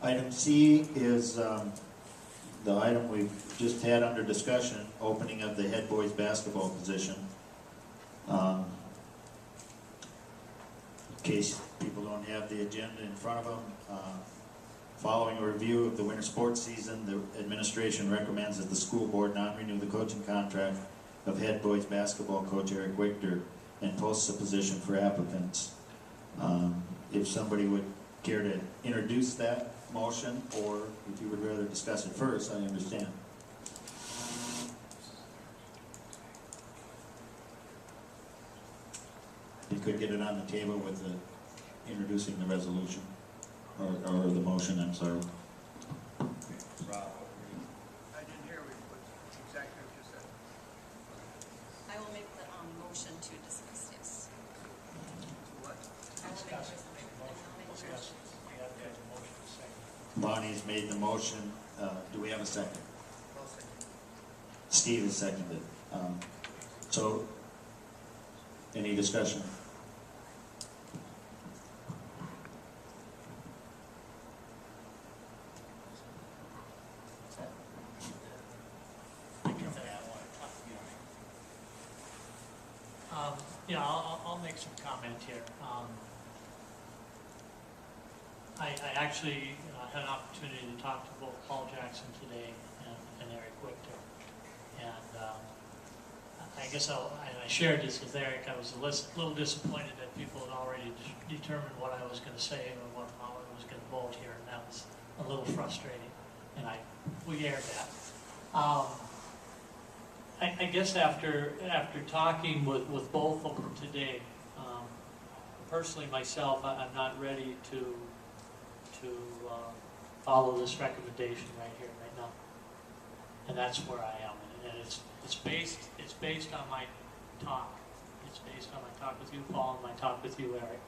Item C is the item we've just had under discussion, opening of the head boys basketball position. In case people don't have the agenda in front of them, following a review of the winter sports season, the administration recommends that the school board not renew the coaching contract of head boys basketball coach Eric Wichter and posts a position for applicants. If somebody would care to introduce that motion, or if you would rather discuss it first, I understand. You could get it on the table with the introducing the resolution, or the motion, I'm sorry. I didn't hear exactly what you said. I will make the motion to discuss, yes. What? I will make the motion. Bonnie's made the motion. Do we have a second? Steve has seconded. So, any discussion? Yeah, I'll make some comment here. I actually had an opportunity to talk to both Paul Jackson today and Eric Wichter. And I guess I shared this with Eric. I was a little disappointed that people had already determined what I was going to say or how I was going to vote here, and that was a little frustrating. And we aired that. I guess after talking with both of them today, personally myself, I'm not ready to follow this recommendation right here, right now, and that's where I am. And it's based on my talk. It's based on my talk with you, Paul, and my talk with you, Eric.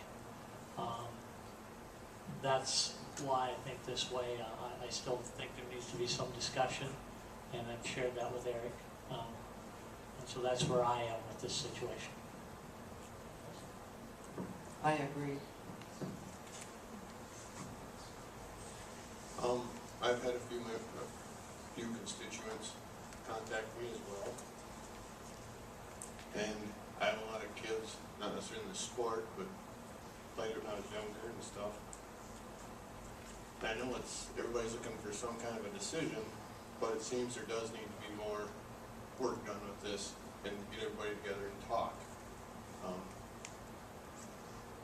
That's why I think this way. I still think there needs to be some discussion, and I've shared that with Eric. And so that's where I am with this situation. I agree. I've had a few constituents contact me as well. And I have a lot of kids, not necessarily in the sport, but played when I was younger and stuff. I know everybody's looking for some kind of a decision, but it seems there does need to be more work done with this and get everybody together and talk.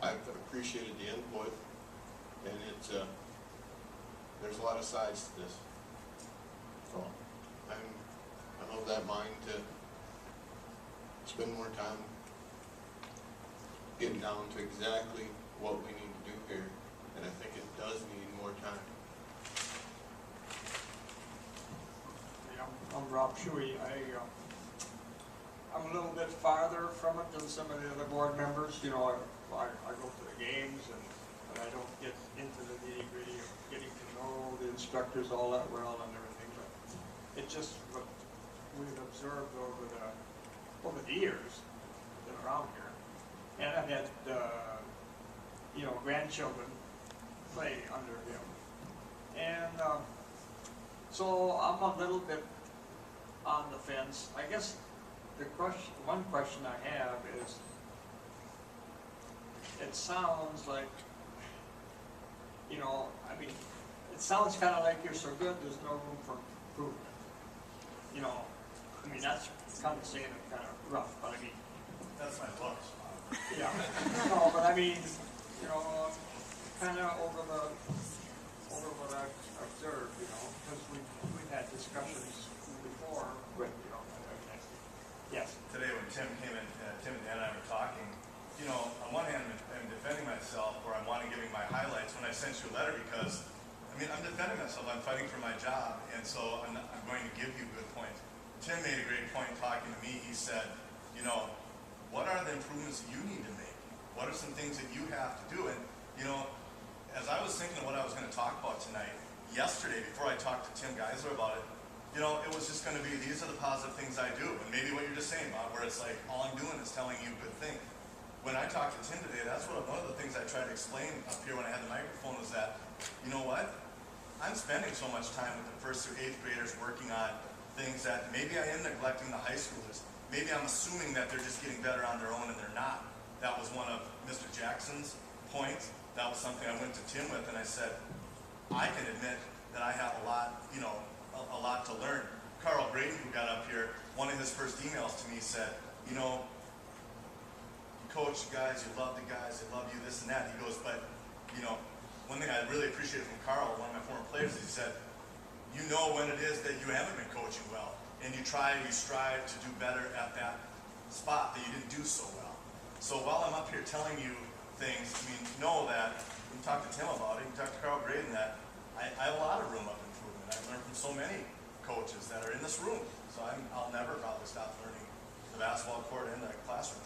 I've appreciated the input, and there's a lot of sides to this. So I'm of that mind to spend more time getting down to exactly what we need to do here, and I think it does need more time. I'm Rob Shuey. I'm a little bit farther from it than some of the other board members. You know, I go to the games and I don't get into the nitty-gritty of getting to know the instructors all that well and everything, but it's just what we've observed over the years been around here. And I've had grandchildren play under him. And so I'm a little bit on the fence. I guess one question I have is, it sounds like, it sounds kind of like you're so good, there's no room for improvement. That's kind of saying it kind of rough, but that's my thoughts. Yeah. No, but kind of over what I've observed, because we've had discussions before with, yes. Today when Tim came in, Tim and I were talking, on one hand I'm defending myself, or I'm wanting giving my highlights when I sent you a letter, because, I'm defending myself, I'm fighting for my job, and so I'm going to give you good points. Tim made a great point talking to me. He said, what are the improvements you need to make? What are some things that you have to do? And, as I was thinking of what I was going to talk about tonight, yesterday, before I talked to Tim Geisler about it, it was just going to be, these are the positive things I do. And maybe what you're just saying, Bob, where it's like, all I'm doing is telling you good things. When I talked to Tim today, that's one of the things I tried to explain up here when I had the microphone was that, you know what? I'm spending so much time with the 1st through 8th graders working on things that maybe I am neglecting the high schoolers. Maybe I'm assuming that they're just getting better on their own and they're not. That was one of Mr. Jackson's points. That was something I went to Tim with, and I said, I can admit that I have a lot, a lot to learn. Carl Graydon, who got up here, one of his first emails to me said, you coach the guys, you love the guys, they love you, this and that. He goes, but, one thing I really appreciated from Carl, one of my former players, he said, you know when it is that you haven't been coaching well, and you strive to do better at that spot that you didn't do so well. So while I'm up here telling you things, know that, you can talk to Tim about it, you can talk to Carl Graydon, that I have a lot of room of improvement. I've learned from so many coaches that are in this room, so I'll never probably stop learning the basketball court and the classroom.